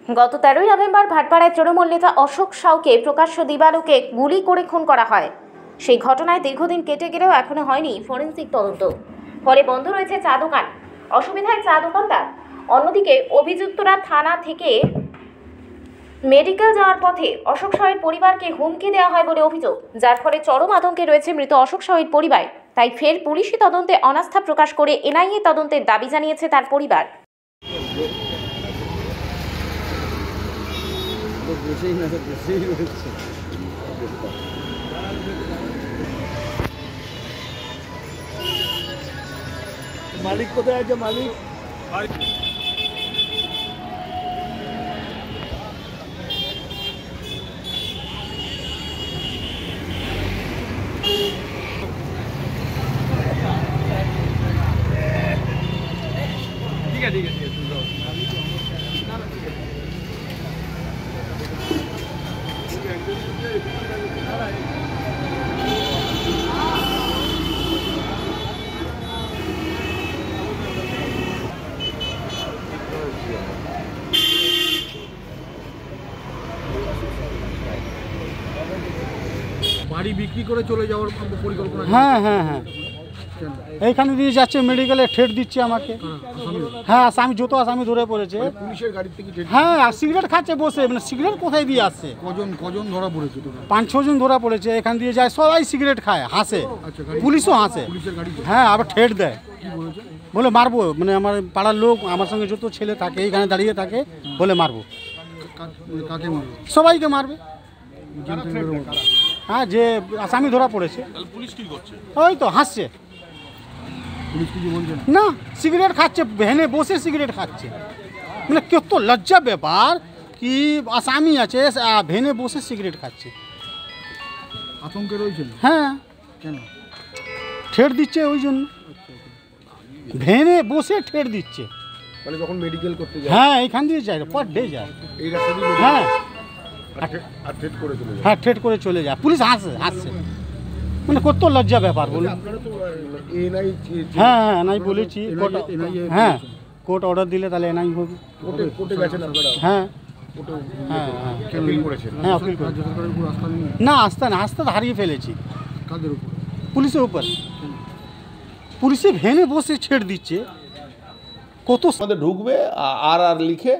গত 13ই নভেম্বর ভাটপাড়ায় তৃণমূল নেতা অশোক সাউকে প্রকাশ্য দিবালোকে গুলি করে খুন করা হয়। সেই ঘটনায় দীর্ঘদিন কেটে গেলেও এখনো হয়নি ফরেনসিক তদন্ত, ফলে বন্ধ রয়েছে চা দোকান। অসুবিধায় চা দোকানদার। অন্যদিকে অভিযুক্তরা থানা থেকে মেডিকেল যাওয়ার পথে অশোক সাউয়ের পরিবারকে হুমকি দেওয়া হয় বলে অভিযোগ, যার ফলে চরম আতঙ্কে রয়েছে মৃত অশোক সাউয়ের পরিবার। তাই ফের পুলিশি তদন্তে অনাস্থা প্রকাশ করে এনআইএ তদন্তের দাবি জানিয়েছে তার পরিবার। মালিক কোথায় আছে? মালিক ঠিক আছে বাড়ি বিক্রি করে চলে যাওয়ার পরিকল্পনা? হ্যাঁ হ্যাঁ হ্যাঁ, এইখানে দিয়ে যাচ্ছে, মেডিকেলে ঠেট দিচ্ছে আমাকে। হ্যাঁ, আসামি যত আসামি ধরে পড়েছে। পুলিশের গাড়ি থেকে? হ্যাঁ, আর সিগারেট খাচ্ছে বসে। মানে সিগারেট কোথায় দিয়ে আসছে? কজন ধরা পড়েছে? 5-6 জন ধরা পড়েছে। এখান দিয়ে যায়, সবাই সিগারেট খায়, হাসে। পুলিশও হাসে। পুলিশের গাড়ি? হ্যাঁ, আবার ঠেট দেয়। কি বলেছে? বলে মারবো। মানে আমার পাড়ার লোক, আমার সঙ্গে যত ছেলে থাকে এইখানে দাঁড়িয়ে থাকে, বলে মারবো। কাকে মারবে? সবাইকে মারবে। হ্যাঁ, যে আসামি ধরা পড়েছে। পুলিশ কি করছে? ওই তো হাসছে। পুলিশ কিছু বলছে না, সিগারেট খাচ্ছে, ভ্যানে বসে সিগারেট খাচ্ছে। মানে কত লজ্জা ব্যাপার কি আসামি আছে, ভ্যানে বসে সিগারেট খাচ্ছে। আতঙ্কে রয়েছেন? হ্যাঁ। কেন? ঠেট দিচ্ছে ওই জন্য। ভ্যানে বসে ঠেট দিচ্ছে। মানে যখন মেডিকেল করতে যায়? হ্যাঁ, এখান দিয়ে যায়, পার ডে যায়। এই রাস্তা দিয়ে? হ্যাঁ, আর ঠেট করে চলে যায়? হ্যাঁ, ঠেট করে চলে যায়। পুলিশ হাসছে। মানে কত লজ্জা ব্যাপার বলুন। আপনারা তো এনআই? হ্যাঁ হ্যাঁ, এনআই বলেছি। হ্যাঁ, কোর্ট অর্ডার দিলে তাহলে এনআই হবে। কোর্টে গেছেন আপনারা? হ্যাঁ হ্যাঁ হ্যাঁ, আপিল করেছেন? হ্যাঁ, আপিল করেছি। না, আস্থা হারিয়ে ফেলেছি। কাদের উপর? পুলিশের উপর। পুলিশে ভ্যানে বসে ছেড়ে দিচ্ছে। কত আমাদের ঢুকবে আর লিখে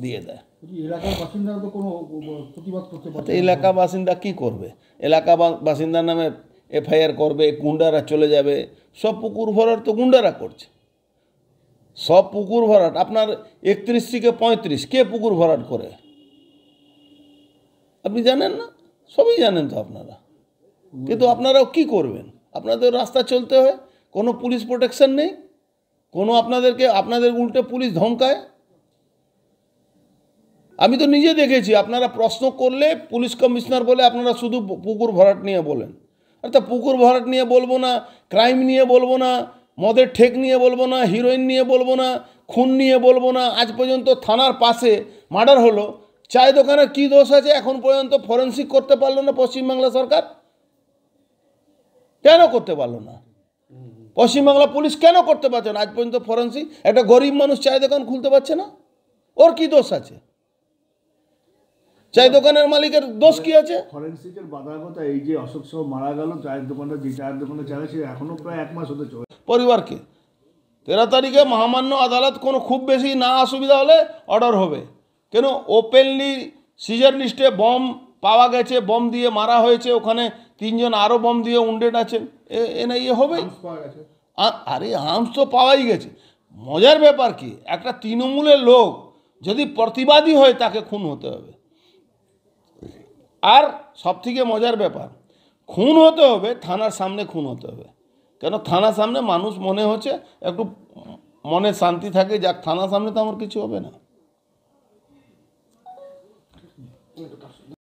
দিয়ে দেয়। এলাকার বাসিন্দারা তো কোনো প্রতিবাদ করতে পারে? এলাকা বাসিন্দা কি করবে? এলাকা বাসিন্দার নামে এফআইআর করবে, গুন্ডারা চলে যাবে। সব পুকুর ভরাট তো গুন্ডারা করছে। সব পুকুর ভরাট আপনার 31 থেকে 35 কে পুকুর ভরাট করে আপনি জানেন না? সবই জানেন তো আপনারা, কিন্তু আপনারাও কি করবেন? আপনাদের রাস্তা চলতে হয়, কোনো পুলিশ প্রোটেকশন নেই, কোনো আপনাদের উল্টে পুলিশ ধমকায়। আমি তো নিজে দেখেছি, আপনারা প্রশ্ন করলে পুলিশ কমিশনার বলে আপনারা শুধু পুকুর ভরাট নিয়ে বলেন। অর্থাৎ পুকুর ভরাট নিয়ে বলবো না, ক্রাইম নিয়ে বলবো না, মদের ঠেক নিয়ে বলবো না, হিরোইন নিয়ে বলবো না, খুন নিয়ে বলবো না। আজ পর্যন্ত থানার পাশে মার্ডার হলো, চায়ের দোকানের কী দোষ আছে এখন পর্যন্ত ফরেনসিক করতে পারলো না পশ্চিমবাংলা সরকার? কেন করতে পারলো না? পশ্চিমবাংলা পুলিশ কেন করতে পারছে না আজ পর্যন্ত ফরেনসিক? একটা গরিব মানুষ চায়ের দোকান খুলতে পারছে না, ওর কি দোষ আছে? চায়ের দোকানের মালিকের দোষ কি আছে? ফরেনসিকের বাধার কথা এই যে অশোক সাউ মারা গেল, চায়ের দোকানটা যে চায়ের দোকানে চালাচ্ছে এখনো প্রায় 1 মাস হতে চলে। পরিবারকে 13 তারিখে মহামান্য আদালত কোনো খুব বেশি না অসুবিধা হলে অর্ডার হবে। কেন ওপেনলি সিজার লিস্টে বম পাওয়া গেছে, বম দিয়ে মারা হয়েছে, ওখানে 3 জন আরও বম দিয়ে উন্ডেড আছেন, এনআইএ হবে। আরে আর্মস তো পাওয়াই গেছে। মজার ব্যাপার কি, একটা তৃণমূলের লোক যদি প্রতিবাদী হয় তাকে খুন হতে হবে। আর সবথেকে মজার ব্যাপার, খুন হতে হবে থানার সামনে, খুন হতে হবে। কেন থানার সামনে মানুষ মনে হচ্ছে একটু মনে শান্তি থাকে, যাক থানার সামনে তো আমার কিছু হবে না।